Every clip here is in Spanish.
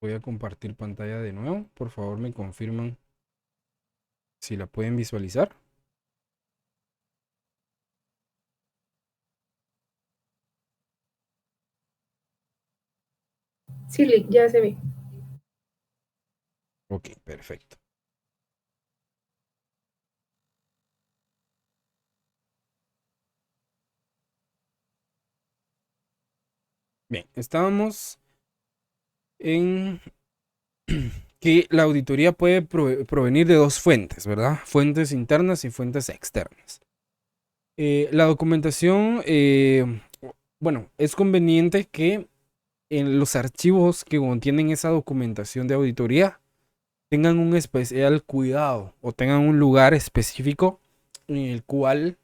Voy a compartir pantalla de nuevo. Por favor, me confirman si la pueden visualizar. Sí, Lick, ya se ve. Ok, perfecto. Bien, estábamos en que la auditoría puede provenir de dos fuentes, ¿verdad? Fuentes internas y fuentes externas. La documentación, bueno, es conveniente que en los archivos que contienen esa documentación de auditoría tengan un especial cuidado o tengan un lugar específico en el cual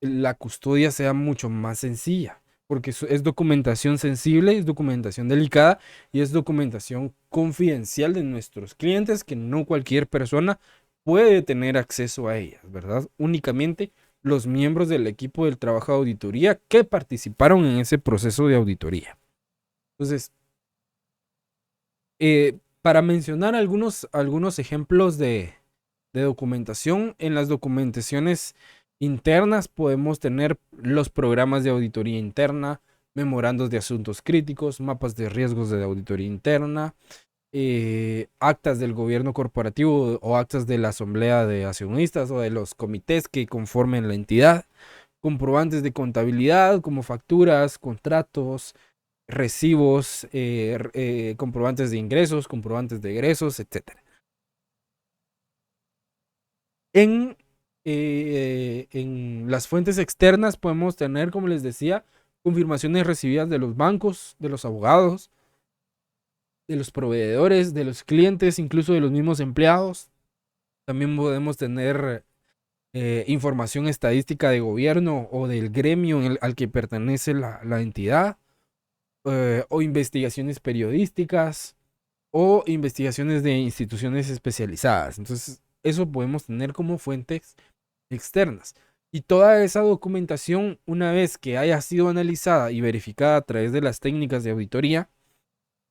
la custodia sea mucho más sencilla, porque es documentación sensible, es documentación delicada y es documentación confidencial de nuestros clientes que no cualquier persona puede tener acceso a ellas, ¿verdad? Únicamente los miembros del equipo del trabajo de auditoría que participaron en ese proceso de auditoría. Entonces, para mencionar algunos ejemplos de documentación, en las documentaciones internas podemos tener los programas de auditoría interna, memorandos de asuntos críticos, mapas de riesgos de auditoría interna, actas del gobierno corporativo o actas de la asamblea de accionistas o de los comités que conformen la entidad, comprobantes de contabilidad como facturas, contratos, recibos, comprobantes de ingresos, comprobantes de egresos, etcétera. En las fuentes externas podemos tener, como les decía, confirmaciones recibidas de los bancos, de los abogados, de los proveedores, de los clientes, incluso de los mismos empleados. También podemos tener información estadística de gobierno o del gremio al que pertenece la entidad, o investigaciones periodísticas o investigaciones de instituciones especializadas. Entonces, eso podemos tener como fuentes externas. Y toda esa documentación, una vez que haya sido analizada y verificada a través de las técnicas de auditoría,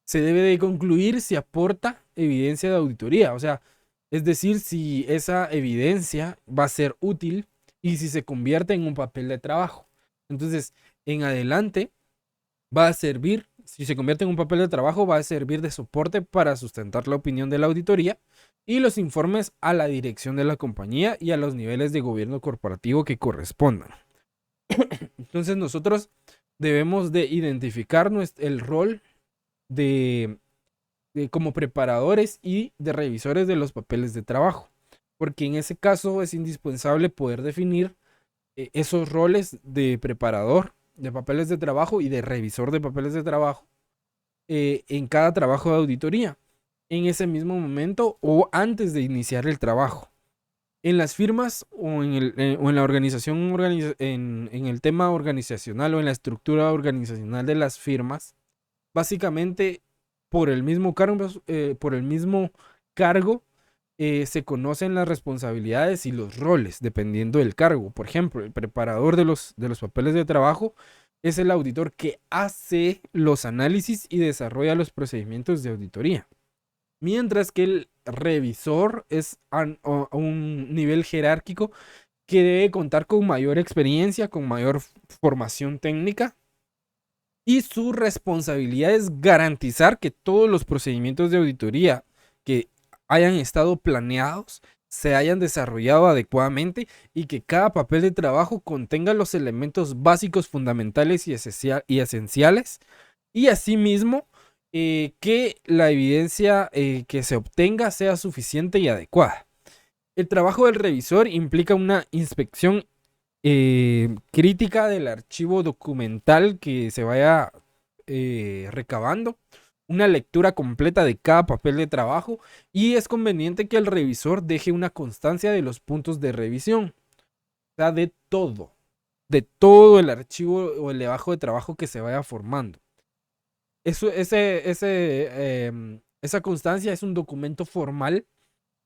se debe de concluir si aporta evidencia de auditoría. O sea, es decir, si esa evidencia va a ser útil y si se convierte en un papel de trabajo. Entonces, en adelante va a servir, si se convierte en un papel de trabajo, va a servir de soporte para sustentar la opinión de la auditoría y los informes a la dirección de la compañía y a los niveles de gobierno corporativo que correspondan. Entonces nosotros debemos de identificar el rol de, como preparadores y de revisores de los papeles de trabajo, porque en ese caso es indispensable poder definir esos roles de preparador de papeles de trabajo y de revisor de papeles de trabajo en cada trabajo de auditoría, en ese mismo momento o antes de iniciar el trabajo. En las firmas o en la organización, en el tema organizacional o en la estructura organizacional de las firmas, básicamente por el mismo cargo se conocen las responsabilidades y los roles dependiendo del cargo. Por ejemplo, el preparador de los papeles de trabajo es el auditor que hace los análisis y desarrolla los procedimientos de auditoría. Mientras que el revisor es a un nivel jerárquico que debe contar con mayor experiencia, con mayor formación técnica y su responsabilidad es garantizar que todos los procedimientos de auditoría que hayan estado planeados se hayan desarrollado adecuadamente y que cada papel de trabajo contenga los elementos básicos, fundamentales y esenciales y asimismo que la evidencia que se obtenga sea suficiente y adecuada. El trabajo del revisor implica una inspección crítica del archivo documental que se vaya recabando, una lectura completa de cada papel de trabajo y es conveniente que el revisor deje una constancia de los puntos de revisión, o sea, de todo el archivo o el trabajo de trabajo que se vaya formando. Esa constancia es un documento formal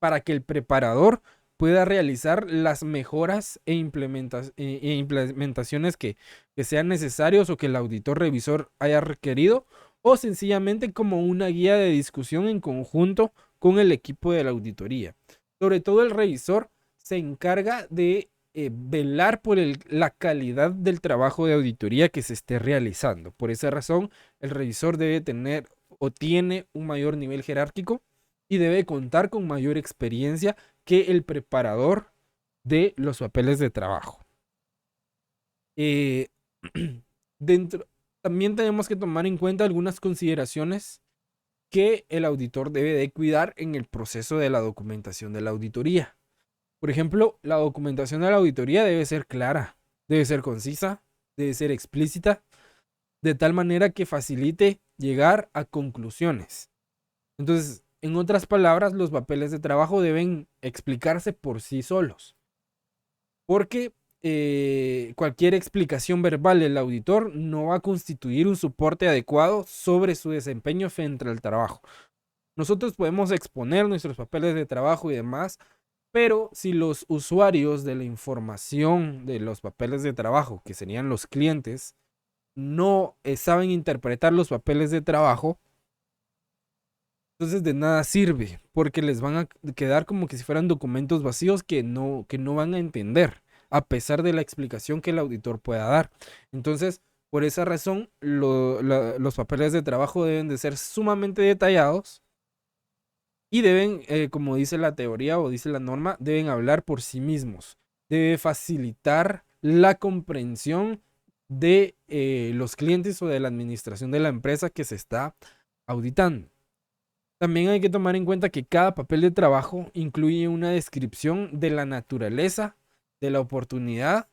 para que el preparador pueda realizar las mejoras e implementaciones que sean necesarios o que el auditor revisor haya requerido o sencillamente como una guía de discusión en conjunto con el equipo de la auditoría. Sobre todo el revisor se encarga de velar por la calidad del trabajo de auditoría que se esté realizando. Por esa razón, el revisor debe tener o tiene un mayor nivel jerárquico y debe contar con mayor experiencia que el preparador de los papeles de trabajo. Eh, dentro, también tenemos que tomar en cuenta algunas consideraciones que el auditor debe de cuidar en el proceso de la documentación de la auditoría. Por ejemplo, la documentación de la auditoría debe ser clara, debe ser concisa, debe ser explícita, de tal manera que facilite llegar a conclusiones. Entonces, en otras palabras, los papeles de trabajo deben explicarse por sí solos, porque cualquier explicación verbal del auditor no va a constituir un soporte adecuado sobre su desempeño frente al trabajo. Nosotros podemos exponer nuestros papeles de trabajo y demás, pero si los usuarios de la información de los papeles de trabajo, que serían los clientes, no saben interpretar los papeles de trabajo, entonces de nada sirve, porque les van a quedar como que si fueran documentos vacíos que no van a entender, a pesar de la explicación que el auditor pueda dar. Entonces, por esa razón, los papeles de trabajo deben de ser sumamente detallados y deben, como dice la teoría o dice la norma, deben hablar por sí mismos. Debe facilitar la comprensión de los clientes o de la administración de la empresa que se está auditando. También hay que tomar en cuenta que cada papel de trabajo incluye una descripción de la naturaleza, de la oportunidad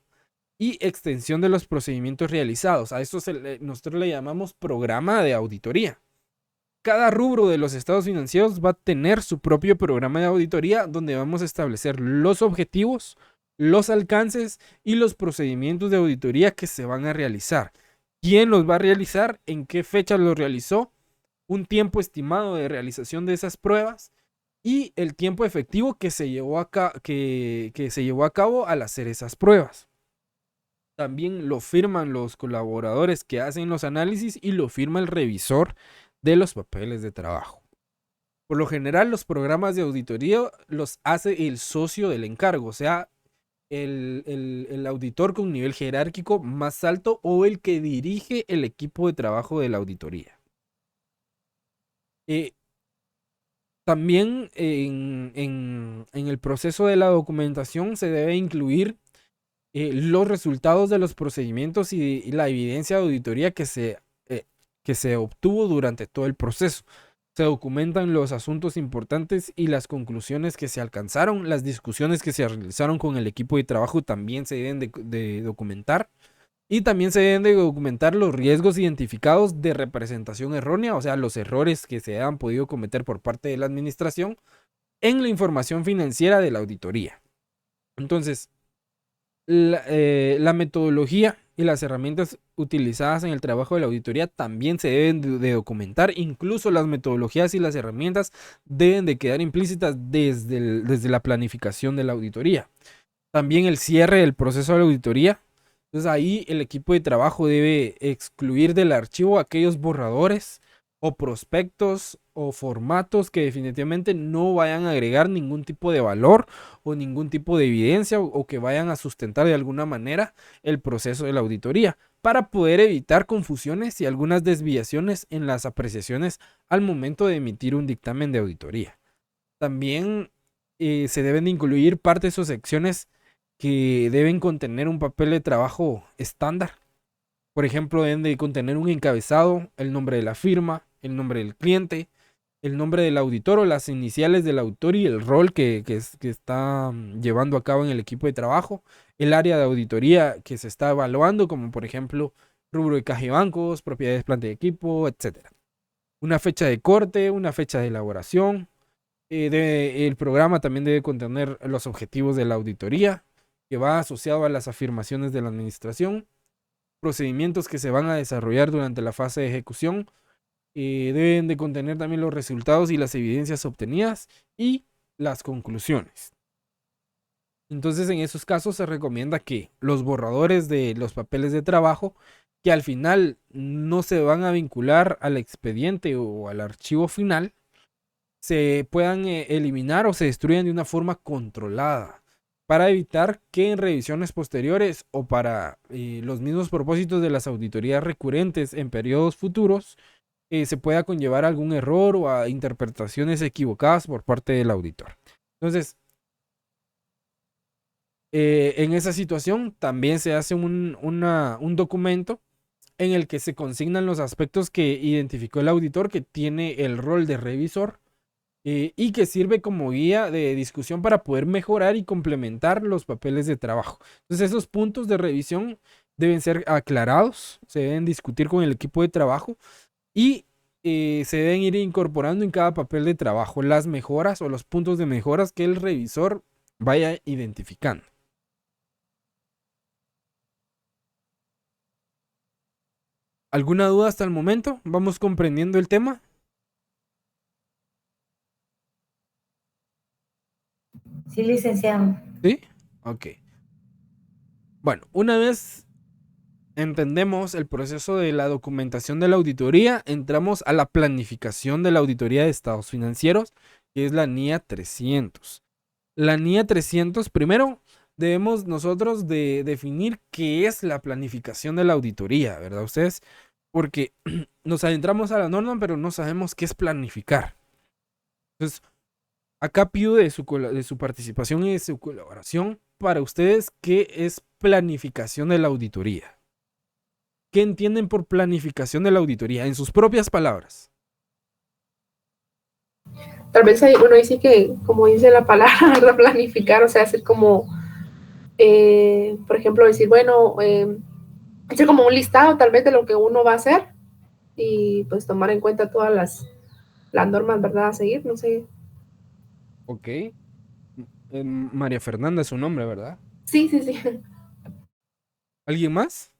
y extensión de los procedimientos realizados. A eso nosotros le llamamos programa de auditoría. Cada rubro de los estados financieros va a tener su propio programa de auditoría donde vamos a establecer los objetivos, los alcances y los procedimientos de auditoría que se van a realizar. ¿Quién los va a realizar? ¿En qué fecha los realizó? Un tiempo estimado de realización de esas pruebas y el tiempo efectivo que se llevó a cabo al hacer esas pruebas. También lo firman los colaboradores que hacen los análisis y lo firma el revisor de los papeles de trabajo. Por lo general, los programas de auditoría los hace el socio del encargo, o sea, el auditor con nivel jerárquico más alto o el que dirige el equipo de trabajo de la auditoría. También en el proceso de la documentación se debe incluir los resultados de los procedimientos y la evidencia de auditoría que se obtuvo durante todo el proceso. Se documentan los asuntos importantes y las conclusiones que se alcanzaron, las discusiones que se realizaron con el equipo de trabajo también se deben de documentar. Y también se deben de documentar los riesgos identificados de representación errónea, o sea, los errores que se han podido cometer por parte de la administración en la información financiera de la auditoría. Entonces, la metodología y las herramientas utilizadas en el trabajo de la auditoría también se deben de documentar. Incluso las metodologías y las herramientas deben de quedar implícitas desde la planificación de la auditoría. También el cierre del proceso de la auditoría. Entonces ahí el equipo de trabajo debe excluir del archivo aquellos borradores o prospectos o formatos que definitivamente no vayan a agregar ningún tipo de valor o ningún tipo de evidencia o que vayan a sustentar de alguna manera el proceso de la auditoría para poder evitar confusiones y algunas desviaciones en las apreciaciones al momento de emitir un dictamen de auditoría. También se deben de incluir partes o secciones que deben contener un papel de trabajo estándar. Por ejemplo, deben de contener un encabezado, el nombre de la firma, el nombre del cliente, el nombre del auditor o las iniciales del autor y el rol que está llevando a cabo en el equipo de trabajo, el área de auditoría que se está evaluando, como por ejemplo rubro de caja y bancos, propiedades, planta y equipo, etc. Una fecha de corte, una fecha de elaboración. El programa también debe contener los objetivos de la auditoría, que va asociado a las afirmaciones de la administración, procedimientos que se van a desarrollar durante la fase de ejecución, deben de contener también los resultados y las evidencias obtenidas y las conclusiones. Entonces, en esos casos se recomienda que los borradores de los papeles de trabajo que al final no se van a vincular al expediente o al archivo final, se puedan eliminar o se destruyan de una forma controlada para evitar que en revisiones posteriores o para los mismos propósitos de las auditorías recurrentes en periodos futuros se pueda conllevar algún error o a interpretaciones equivocadas por parte del auditor. Entonces, en esa situación también se hace un documento en el que se consignan los aspectos que identificó el auditor que tiene el rol de revisor y que sirve como guía de discusión para poder mejorar y complementar los papeles de trabajo. Entonces esos puntos de revisión deben ser aclarados, se deben discutir con el equipo de trabajo y se deben ir incorporando en cada papel de trabajo las mejoras o los puntos de mejoras que el revisor vaya identificando. ¿Alguna duda hasta el momento? ¿Vamos comprendiendo el tema? Sí, licenciado. ¿Sí? Ok. Bueno, una vez entendemos el proceso de la documentación de la auditoría, entramos a la planificación de la auditoría de estados financieros, que es la NIA 300. La NIA 300, primero debemos nosotros de definir qué es la planificación de la auditoría, ¿verdad ustedes? Porque nos adentramos a la norma, pero no sabemos qué es planificar. Entonces, acá pido de su participación y de su colaboración para ustedes qué es planificación de la auditoría. ¿Qué entienden por planificación de la auditoría? En sus propias palabras. Tal vez uno dice que, como dice la palabra, ¿verdad? Planificar, o sea, hacer como, por ejemplo, decir, bueno, hacer como un listado tal vez de lo que uno va a hacer y pues tomar en cuenta todas las normas, ¿verdad? A seguir, no sé. Ok. María Fernanda es su nombre, ¿verdad? Sí, sí, sí. ¿Alguien más?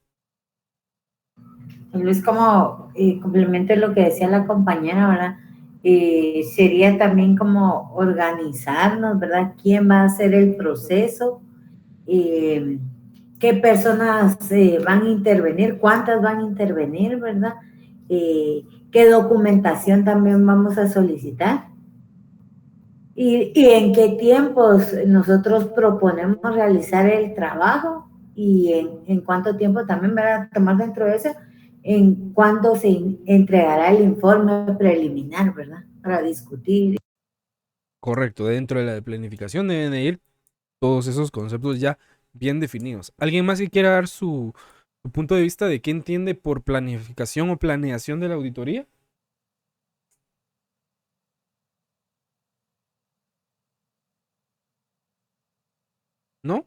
Tal vez como complemento lo que decía la compañera, ¿verdad? Sería también como organizarnos, ¿verdad? ¿Quién va a hacer el proceso? Eh, ¿Qué personas van a intervenir? ¿Cuántas van a intervenir, verdad? ¿Qué documentación también vamos a solicitar? ¿Y en qué tiempos nosotros proponemos realizar el trabajo? Y en cuánto tiempo también va a tomar dentro de eso, en cuándo se entregará el informe preliminar, ¿verdad? Para discutir. Correcto, dentro de la planificación deben de ir todos esos conceptos ya bien definidos. ¿Alguien más que quiera dar su punto de vista de qué entiende por planificación o planeación de la auditoría? ¿No?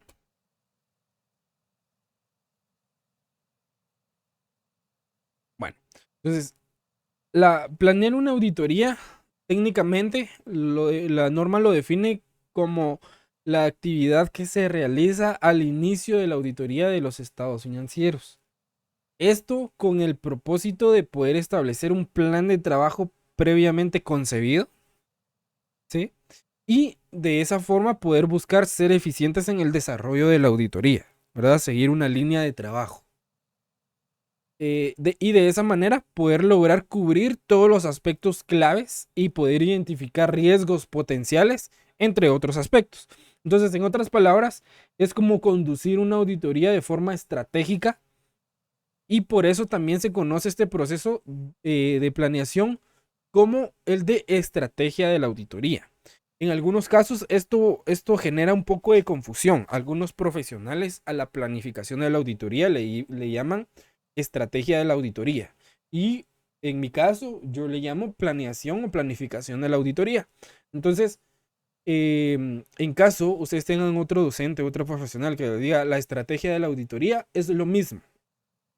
Bueno, entonces, planear una auditoría, técnicamente, la norma lo define como la actividad que se realiza al inicio de la auditoría de los estados financieros. Esto con el propósito de poder establecer un plan de trabajo previamente concebido, ¿sí? Y de esa forma poder buscar ser eficientes en el desarrollo de la auditoría, ¿verdad? Seguir una línea de trabajo. Y de esa manera poder lograr cubrir todos los aspectos claves y poder identificar riesgos potenciales, entre otros aspectos. Entonces, en otras palabras, es como conducir una auditoría de forma estratégica y por eso también se conoce este proceso de planeación como el de estrategia de la auditoría. En algunos casos esto genera un poco de confusión. Algunos profesionales a la planificación de la auditoría le llaman estrategia de la auditoría. Y en mi caso yo le llamo planeación o planificación de la auditoría. Entonces, en caso ustedes tengan otro docente, otro profesional que les diga la estrategia de la auditoría es lo mismo.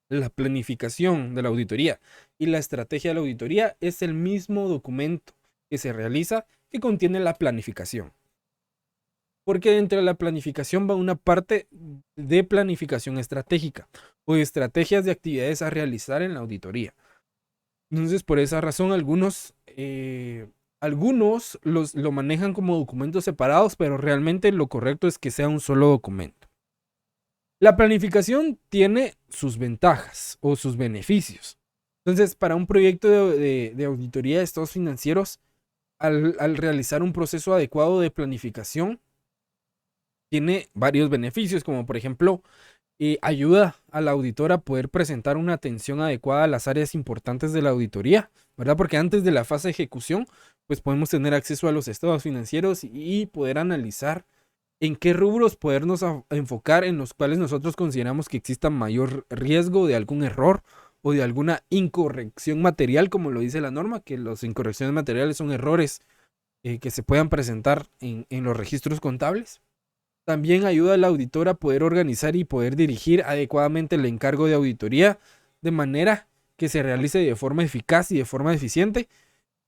La planificación de la auditoría y la estrategia de la auditoría es el mismo documento que se realiza que contiene la planificación. Porque dentro de la planificación va una parte de planificación estratégica o de estrategias de actividades a realizar en la auditoría. Entonces, por esa razón, algunos lo manejan como documentos separados, pero realmente lo correcto es que sea un solo documento. La planificación tiene sus ventajas o sus beneficios. Entonces, para un proyecto de auditoría de estados financieros, al realizar un proceso adecuado de planificación, tiene varios beneficios, como por ejemplo, ayuda al auditor a poder presentar una atención adecuada a las áreas importantes de la auditoría, ¿verdad? Porque antes de la fase de ejecución, pues podemos tener acceso a los estados financieros y poder analizar en qué rubros podernos enfocar en los cuales nosotros consideramos que exista mayor riesgo de algún error o de alguna incorrección material, como lo dice la norma, que las incorrecciones materiales son errores que se puedan presentar en los registros contables. También ayuda al auditor a poder organizar y poder dirigir adecuadamente el encargo de auditoría de manera que se realice de forma eficaz y de forma eficiente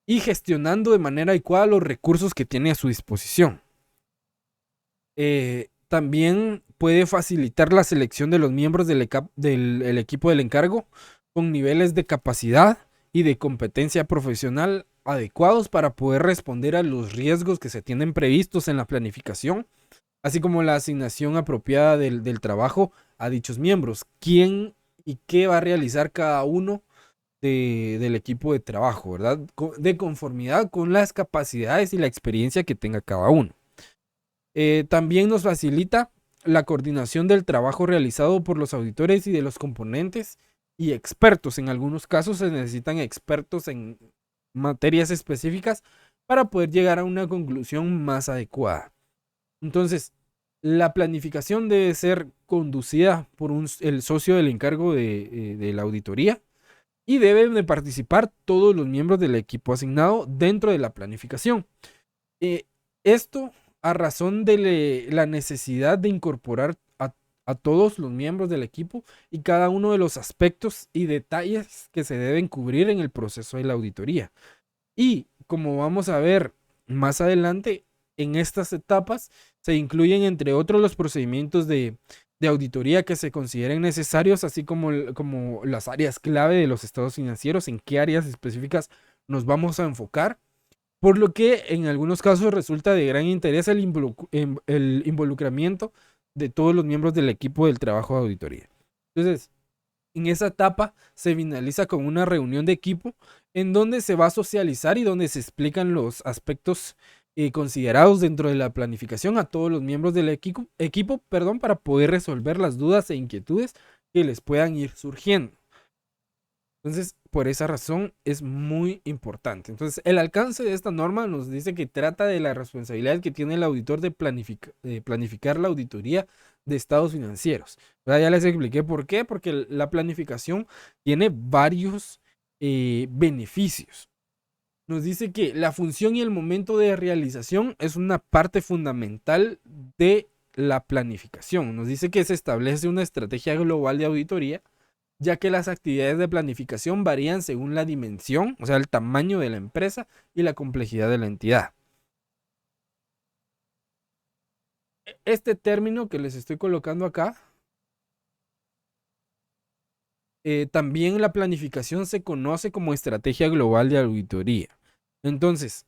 y gestionando de manera adecuada los recursos que tiene a su disposición. También puede facilitar la selección de los miembros del equipo del encargo con niveles de capacidad y de competencia profesional adecuados para poder responder a los riesgos que se tienen previstos en la planificación, así como la asignación apropiada del trabajo a dichos miembros. ¿Quién y qué va a realizar cada uno del equipo de trabajo, ¿verdad? De conformidad con las capacidades y la experiencia que tenga cada uno. También nos facilita la coordinación del trabajo realizado por los auditores y de los componentes y expertos. En algunos casos se necesitan expertos en materias específicas para poder llegar a una conclusión más adecuada. Entonces, la planificación debe ser conducida por el socio del encargo de la auditoría y deben de participar todos los miembros del equipo asignado dentro de la planificación. Esto a razón de la necesidad de incorporar a todos los miembros del equipo y cada uno de los aspectos y detalles que se deben cubrir en el proceso de la auditoría. Y como vamos a ver más adelante, en estas etapas se incluyen entre otros los procedimientos de auditoría que se consideren necesarios, así como las áreas clave de los estados financieros, en qué áreas específicas nos vamos a enfocar, por lo que en algunos casos resulta de gran interés el involucramiento de todos los miembros del equipo del trabajo de auditoría. Entonces, en esa etapa se finaliza con una reunión de equipo en donde se va a socializar y donde se explican los aspectos considerados dentro de la planificación a todos los miembros del equipo, para poder resolver las dudas e inquietudes que les puedan ir surgiendo. Entonces, por esa razón es muy importante. Entonces, el alcance de esta norma nos dice que trata de la responsabilidad que tiene el auditor de planificar la auditoría de estados financieros. Ya les expliqué por qué, porque la planificación tiene varios beneficios. Nos dice que la función y el momento de realización es una parte fundamental de la planificación. Nos dice que se establece una estrategia global de auditoría, ya que las actividades de planificación varían según la dimensión, o sea, el tamaño de la empresa y la complejidad de la entidad. Este término que les estoy colocando acá, también la planificación se conoce como estrategia global de auditoría. Entonces,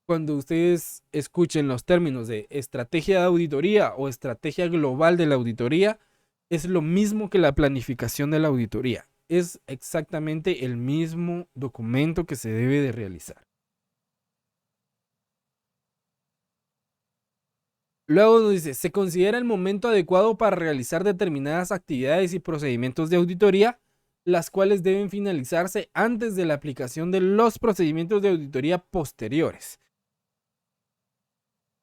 cuando ustedes escuchen los términos de estrategia de auditoría o estrategia global de la auditoría, es lo mismo que la planificación de la auditoría. Es exactamente el mismo documento que se debe de realizar. Luego nos dice, se considera el momento adecuado para realizar determinadas actividades y procedimientos de auditoría, las cuales deben finalizarse antes de la aplicación de los procedimientos de auditoría posteriores.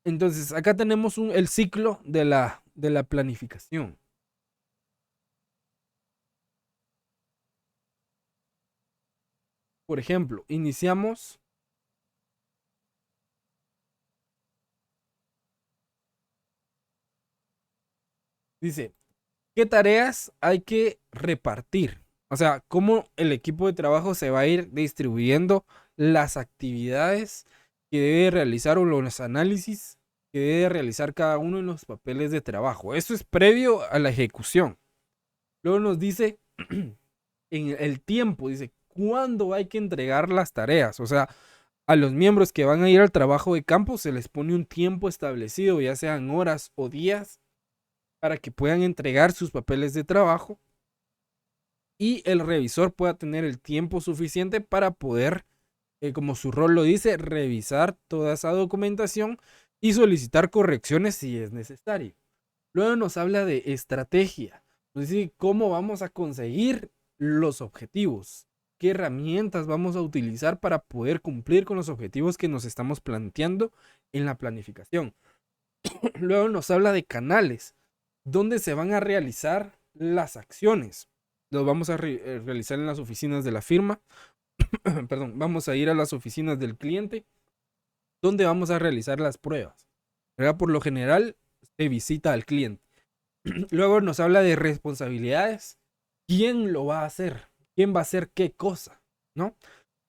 Entonces, acá tenemos el ciclo de la planificación. Por ejemplo, iniciamos dice, ¿qué tareas hay que repartir? O sea, cómo el equipo de trabajo se va a ir distribuyendo las actividades que debe realizar o los análisis que debe realizar cada uno en los papeles de trabajo. Eso es previo a la ejecución. Luego nos dice en el tiempo, dice, ¿cuándo hay que entregar las tareas? O sea, a los miembros que van a ir al trabajo de campo se les pone un tiempo establecido, ya sean horas o días, para que puedan entregar sus papeles de trabajo y el revisor pueda tener el tiempo suficiente para poder, como su rol lo dice, revisar toda esa documentación y solicitar correcciones si es necesario. Luego nos habla de estrategia, nos dice cómo vamos a conseguir los objetivos, qué herramientas vamos a utilizar para poder cumplir con los objetivos que nos estamos planteando en la planificación. Luego nos habla de canales, donde se van a realizar las acciones. Los vamos a realizar en las oficinas de la firma. Perdón, vamos a ir a las oficinas del cliente, donde vamos a realizar las pruebas. ¿Verdad? Por lo general, se visita al cliente. Luego nos habla de responsabilidades. ¿Quién lo va a hacer? ¿Quién va a hacer qué cosa? ¿No?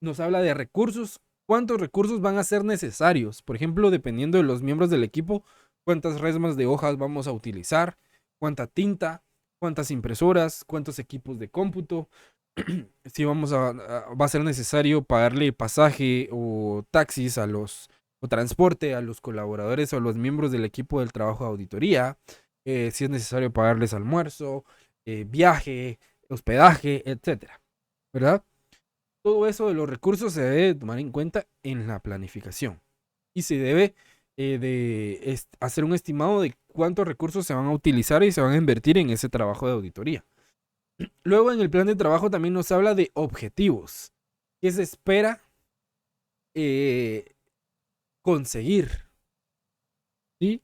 Nos habla de recursos. ¿Cuántos recursos van a ser necesarios? Por ejemplo, dependiendo de los miembros del equipo, cuántas resmas de hojas vamos a utilizar, cuánta tinta, cuántas impresoras, cuántos equipos de cómputo, si va a ser necesario pagarle pasaje o taxis o transporte a los colaboradores o a los miembros del equipo del trabajo de auditoría, si es necesario pagarles almuerzo, viaje, hospedaje, etcétera, ¿verdad? Todo eso de los recursos se debe tomar en cuenta en la planificación y se debe hacer un estimado de cuántos recursos se van a utilizar y se van a invertir en ese trabajo de auditoría. Luego en el plan de trabajo también nos habla de objetivos. ¿Qué se espera conseguir? ¿Sí?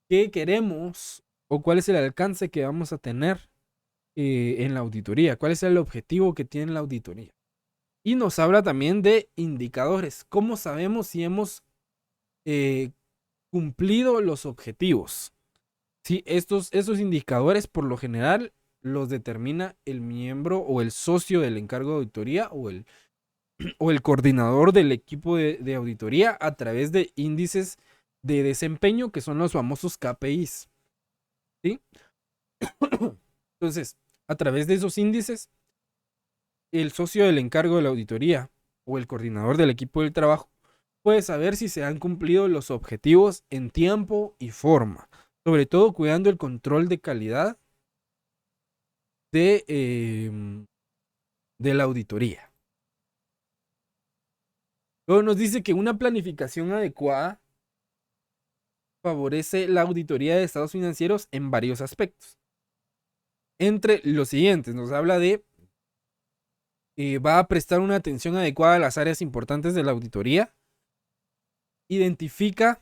¿Qué queremos o cuál es el alcance que vamos a tener en la auditoría? ¿Cuál es el objetivo que tiene la auditoría? Y nos habla también de indicadores. ¿Cómo sabemos si hemos cumplido los objetivos? ¿Sí? Esos indicadores por lo general los determina el miembro o el socio del encargo de auditoría o el coordinador del equipo de auditoría a través de índices de desempeño que son los famosos KPIs. ¿Sí? Entonces, a través de esos índices, el socio del encargo de la auditoría o el coordinador del equipo del trabajo puede saber si se han cumplido los objetivos en tiempo y forma, sobre todo cuidando el control de calidad de la auditoría. Luego nos dice que una planificación adecuada favorece la auditoría de estados financieros en varios aspectos. Entre los siguientes, nos habla de va a prestar una atención adecuada a las áreas importantes de la auditoría, identifica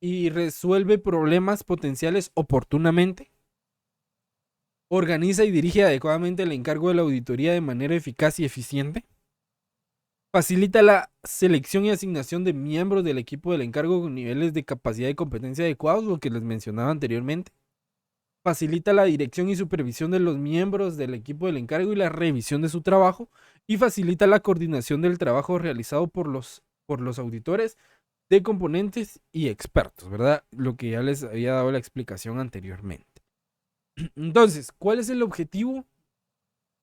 y resuelve problemas potenciales oportunamente, organiza y dirige adecuadamente el encargo de la auditoría de manera eficaz y eficiente, facilita la selección y asignación de miembros del equipo del encargo con niveles de capacidad y competencia adecuados, lo que les mencionaba anteriormente, facilita la dirección y supervisión de los miembros del equipo del encargo y la revisión de su trabajo, y facilita la coordinación del trabajo realizado por los auditores de componentes y expertos, ¿verdad? Lo que ya les había dado la explicación anteriormente. Entonces, ¿cuál es el objetivo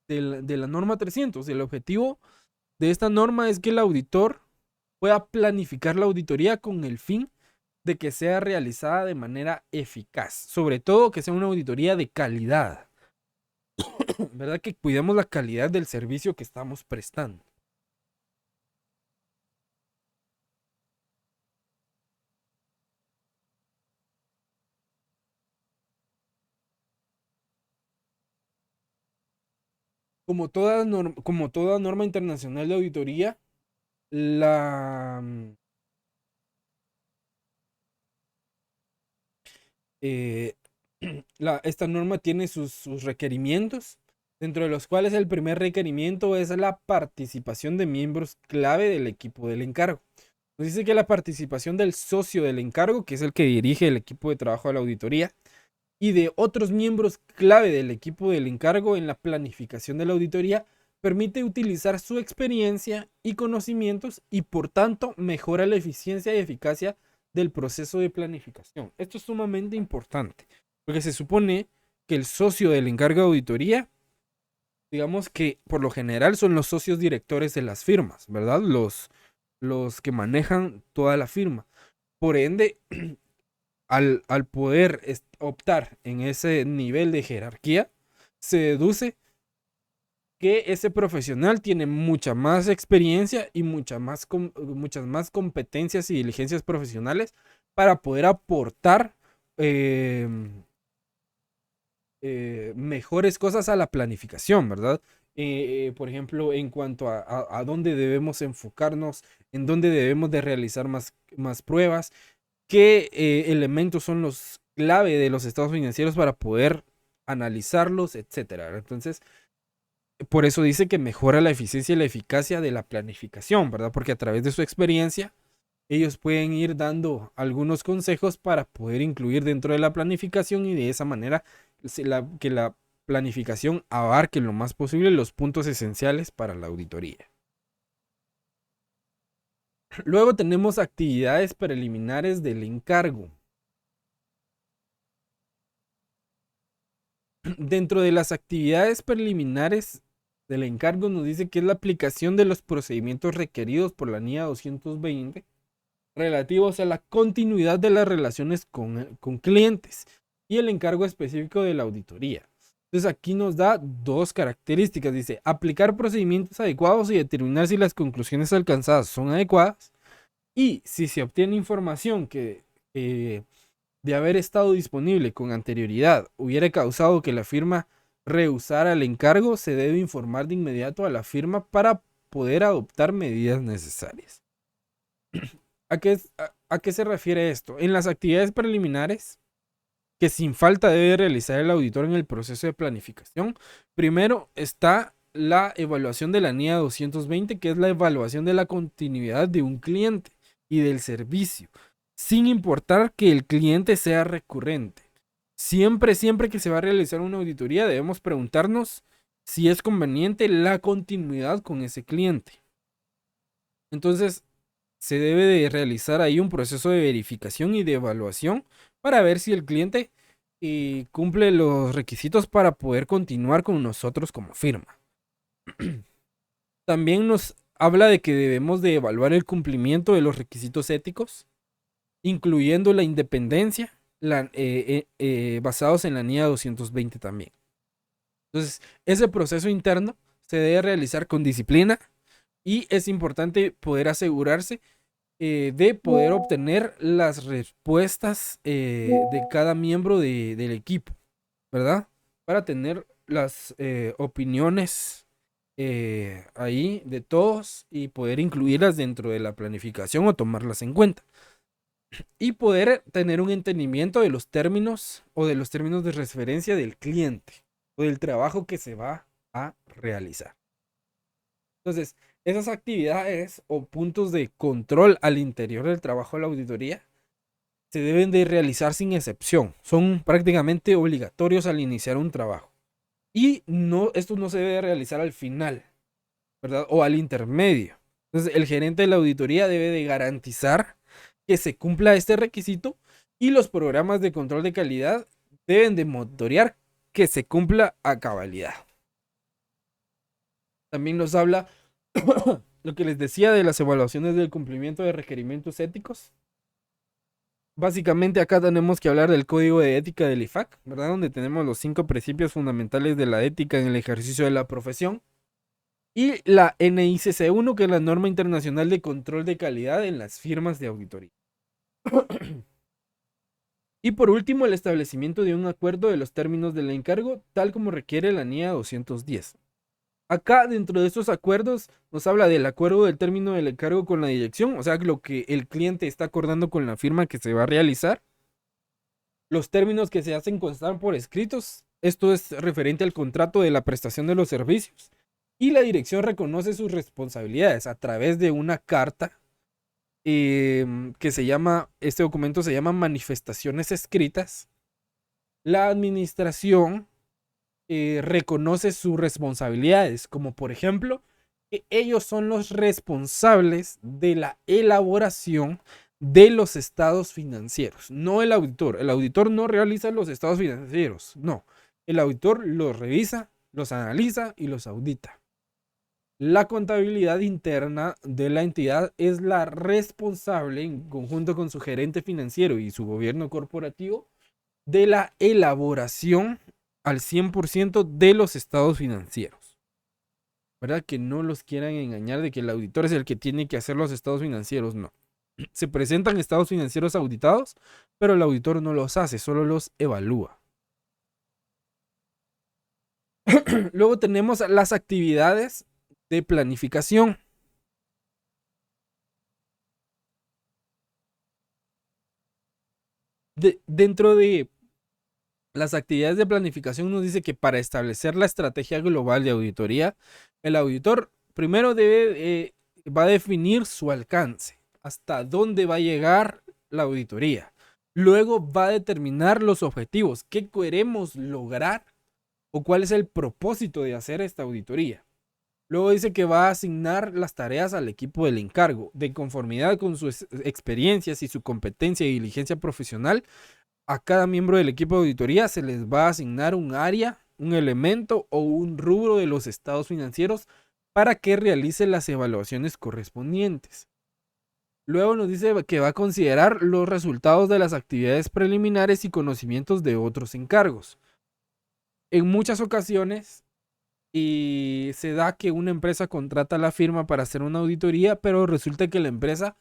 de la norma 300? El objetivo de esta norma es que el auditor pueda planificar la auditoría con el fin de que sea realizada de manera eficaz, sobre todo que sea una auditoría de calidad, ¿verdad? Que cuidemos la calidad del servicio que estamos prestando. Como toda norma internacional de auditoría, esta norma tiene sus requerimientos, dentro de los cuales el primer requerimiento es la participación de miembros clave del equipo del encargo. Nos dice que la participación del socio del encargo, que es el que dirige el equipo de trabajo de la auditoría, y de otros miembros clave del equipo del encargo en la planificación de la auditoría, permite utilizar su experiencia y conocimientos y por tanto mejora la eficiencia y eficacia del proceso de planificación. Esto es sumamente importante, porque se supone que el socio del encargo de auditoría, digamos que por lo general son los socios directores de las firmas, ¿verdad? Los que manejan toda la firma. Por ende, al poder optar en ese nivel de jerarquía, se deduce que ese profesional tiene mucha más experiencia y muchas más competencias y diligencias profesionales para poder aportar mejores cosas a la planificación, ¿verdad? Por ejemplo, en cuanto a dónde debemos enfocarnos, en dónde debemos de realizar más pruebas, qué elementos son los clave de los estados financieros para poder analizarlos, etcétera. Entonces, por eso dice que mejora la eficiencia y la eficacia de la planificación, ¿verdad? Porque a través de su experiencia, ellos pueden ir dando algunos consejos para poder incluir dentro de la planificación y de esa manera que la planificación abarque lo más posible los puntos esenciales para la auditoría. Luego tenemos actividades preliminares del encargo. Dentro de las actividades preliminares del encargo nos dice que es la aplicación de los procedimientos requeridos por la NIA 220 relativos a la continuidad de las relaciones con clientes y el encargo específico de la auditoría. Entonces aquí nos da dos características. Dice, aplicar procedimientos adecuados y determinar si las conclusiones alcanzadas son adecuadas. Y si se obtiene información que de haber estado disponible con anterioridad hubiera causado que la firma rehusara el encargo, se debe informar de inmediato a la firma para poder adoptar medidas necesarias. ¿A qué se refiere esto? En las actividades preliminares que sin falta debe realizar el auditor en el proceso de planificación, primero está la evaluación de la NIA 220, que es la evaluación de la continuidad de un cliente y del servicio, sin importar que el cliente sea recurrente. Siempre que se va a realizar una auditoría debemos preguntarnos si es conveniente la continuidad con ese cliente. Entonces, se debe de realizar ahí un proceso de verificación y de evaluación para ver si el cliente cumple los requisitos para poder continuar con nosotros como firma. También nos habla de que debemos de evaluar el cumplimiento de los requisitos éticos, incluyendo la independencia, basados en la NIA 220 también. Entonces, ese proceso interno se debe realizar con disciplina y es importante poder asegurarse de poder obtener las respuestas de cada miembro del equipo, ¿verdad? Para tener las opiniones ahí de todos y poder incluirlas dentro de la planificación o tomarlas en cuenta. Y poder tener un entendimiento de los términos o de los términos de referencia del cliente o del trabajo que se va a realizar. Entonces, esas actividades o puntos de control al interior del trabajo de la auditoría se deben de realizar sin excepción. Son prácticamente obligatorios al iniciar un trabajo. Y esto no se debe realizar al final, ¿verdad? O al intermedio. Entonces, el gerente de la auditoría debe de garantizar que se cumpla este requisito y los programas de control de calidad deben de monitorear que se cumpla a cabalidad. También nos habla lo que les decía de las evaluaciones del cumplimiento de requerimientos éticos. Básicamente acá tenemos que hablar del código de ética del IFAC, ¿verdad? Donde tenemos los 5 principios fundamentales de la ética en el ejercicio de la profesión. Y la NICC1, que es la norma internacional de control de calidad en las firmas de auditoría. Y por último, el establecimiento de un acuerdo de los términos del encargo, tal como requiere la NIA 210. Acá, dentro de estos acuerdos, nos habla del acuerdo del término del encargo con la dirección, o sea, lo que el cliente está acordando con la firma que se va a realizar. Los términos que se hacen constar por escritos, esto es referente al contrato de la prestación de los servicios. Y la dirección reconoce sus responsabilidades a través de una carta que se llama, este documento se llama manifestaciones escritas. La administración reconoce sus responsabilidades, como por ejemplo, que ellos son los responsables de la elaboración de los estados financieros, no el auditor. El auditor no realiza los estados financieros, no. El auditor los revisa, los analiza y los audita. La contabilidad interna de la entidad es la responsable, en conjunto con su gerente financiero y su gobierno corporativo, de la elaboración al 100% de los estados financieros. ¿Verdad? Que no los quieran engañar de que el auditor es el que tiene que hacer los estados financieros, no. Se presentan estados financieros auditados, pero el auditor no los hace, solo los evalúa. Luego tenemos las actividades de planificación. Dentro de las actividades de planificación nos dice que para establecer la estrategia global de auditoría, el auditor primero va a definir su alcance, hasta dónde va a llegar la auditoría. Luego va a determinar los objetivos, qué queremos lograr o cuál es el propósito de hacer esta auditoría. Luego dice que va a asignar las tareas al equipo del encargo, de conformidad con sus experiencias y su competencia y diligencia profesional. A cada miembro del equipo de auditoría se les va a asignar un área, un elemento o un rubro de los estados financieros para que realice las evaluaciones correspondientes. Luego nos dice que va a considerar los resultados de las actividades preliminares y conocimientos de otros encargos. En muchas ocasiones y se da que una empresa contrata a la firma para hacer una auditoría, pero resulta que la empresa,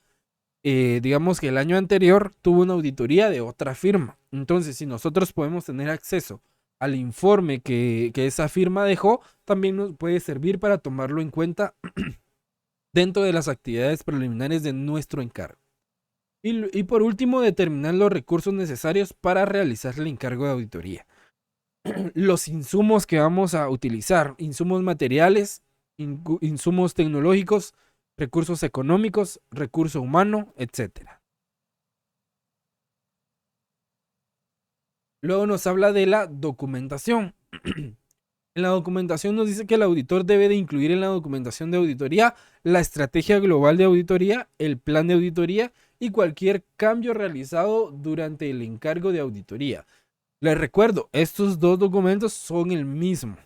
digamos que el año anterior tuvo una auditoría de otra firma. Entonces, si nosotros podemos tener acceso al informe que esa firma dejó, también nos puede servir para tomarlo en cuenta dentro de las actividades preliminares de nuestro encargo. Y por último, determinar los recursos necesarios para realizar el encargo de auditoría. Los insumos que vamos a utilizar, insumos materiales, insumos tecnológicos, recursos económicos, recurso humano, etc. Luego nos habla de la documentación. En la documentación nos dice que el auditor debe de incluir en la documentación de auditoría la estrategia global de auditoría, el plan de auditoría y cualquier cambio realizado durante el encargo de auditoría. Les recuerdo, estos dos documentos son el mismo.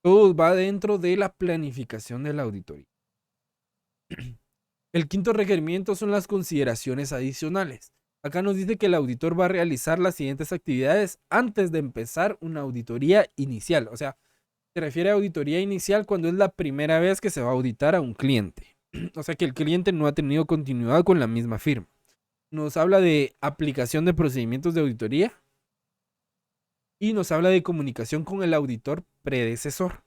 Todo va dentro de la planificación de la auditoría. El quinto requerimiento son las consideraciones adicionales. Acá nos dice que el auditor va a realizar las siguientes actividades antes de empezar una auditoría inicial. O sea, se refiere a auditoría inicial cuando es la primera vez que se va a auditar a un cliente. O sea, que el cliente no ha tenido continuidad con la misma firma. Nos habla de aplicación de procedimientos de auditoría y nos habla de comunicación con el auditor predecesor.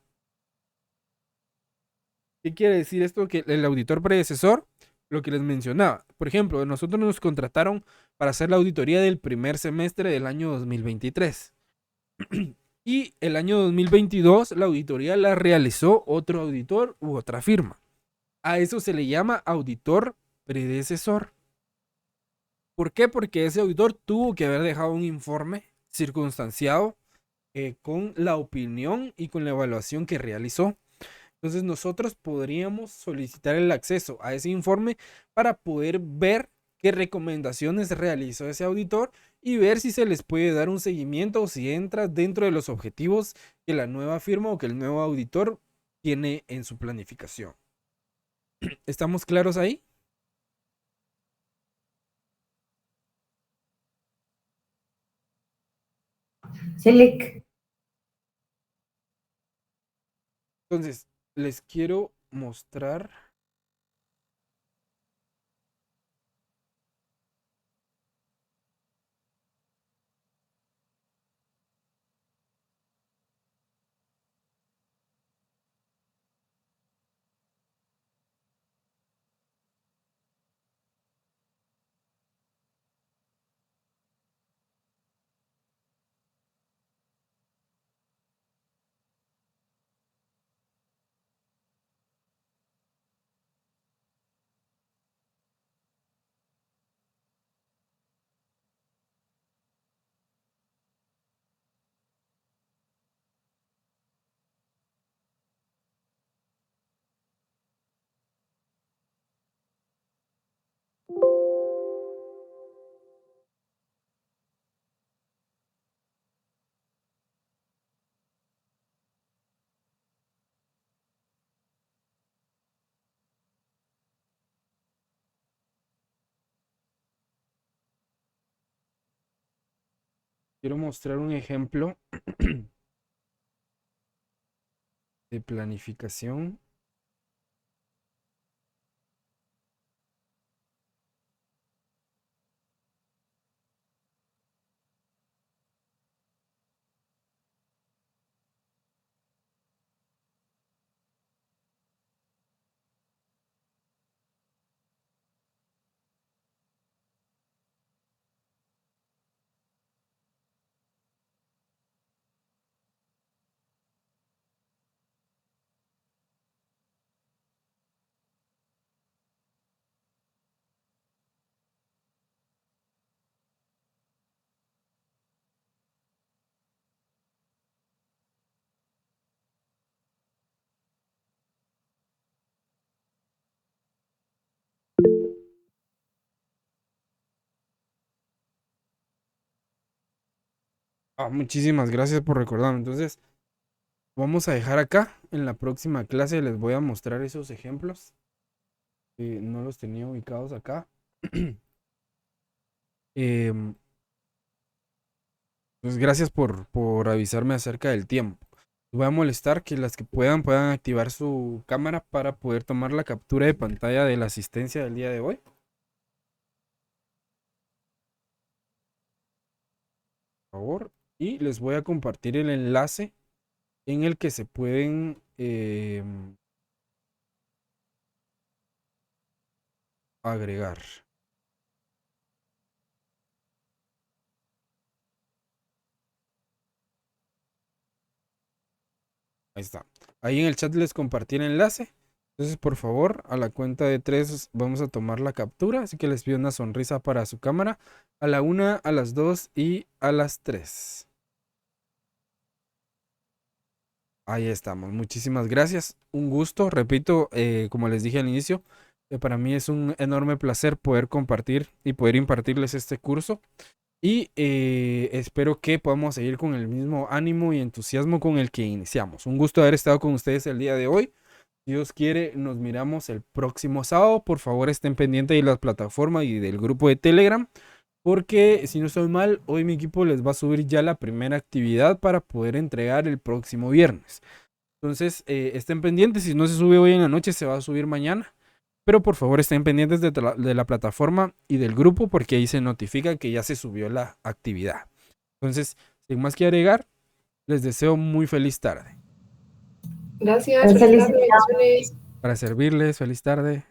¿Qué quiere decir esto? Que el auditor predecesor, lo que les mencionaba, por ejemplo, nosotros nos contrataron para hacer la auditoría del primer semestre del año 2023. Y el año 2022 la auditoría la realizó otro auditor u otra firma. A eso se le llama auditor predecesor. ¿Por qué? Porque ese auditor tuvo que haber dejado un informe circunstanciado con la opinión y con la evaluación que realizó. Entonces nosotros podríamos solicitar el acceso a ese informe para poder ver qué recomendaciones realizó ese auditor y ver si se les puede dar un seguimiento o si entra dentro de los objetivos que la nueva firma o que el nuevo auditor tiene en su planificación. ¿Estamos claros ahí? Silic. Entonces, les quiero mostrar. quiero mostrar un ejemplo de planificación. Muchísimas gracias por recordarme. Entonces, vamos a dejar acá. En la próxima clase les voy a mostrar esos ejemplos. No los tenía ubicados acá. Em, pues gracias por avisarme acerca del tiempo. Voy a molestar que las que puedan activar su cámara para poder tomar la captura de pantalla de la asistencia del día de hoy. Por favor. Y les voy a compartir el enlace en el que se pueden agregar. Ahí está. Ahí en el chat les compartí el enlace. Entonces, por favor, a la cuenta de 3 vamos a tomar la captura. Así que les pido una sonrisa para su cámara. A la 1, a las 2 y a las 3. Ahí estamos. Muchísimas gracias. Un gusto. Repito, como les dije al inicio, para mí es un enorme placer poder compartir y poder impartirles este curso. Y espero que podamos seguir con el mismo ánimo y entusiasmo con el que iniciamos. Un gusto haber estado con ustedes el día de hoy. Si Dios quiere, nos miramos el próximo sábado. Por favor, estén pendientes de la plataforma y del grupo de Telegram. Porque si no estoy mal, hoy mi equipo les va a subir ya la primera actividad para poder entregar el próximo viernes. Entonces, estén pendientes. Si no se sube hoy en la noche, se va a subir mañana. Pero por favor estén pendientes de la plataforma y del grupo porque ahí se notifica que ya se subió la actividad. Entonces, sin más que agregar, les deseo muy feliz tarde. Gracias. Feliz tarde, bendiciones. Para servirles, feliz tarde.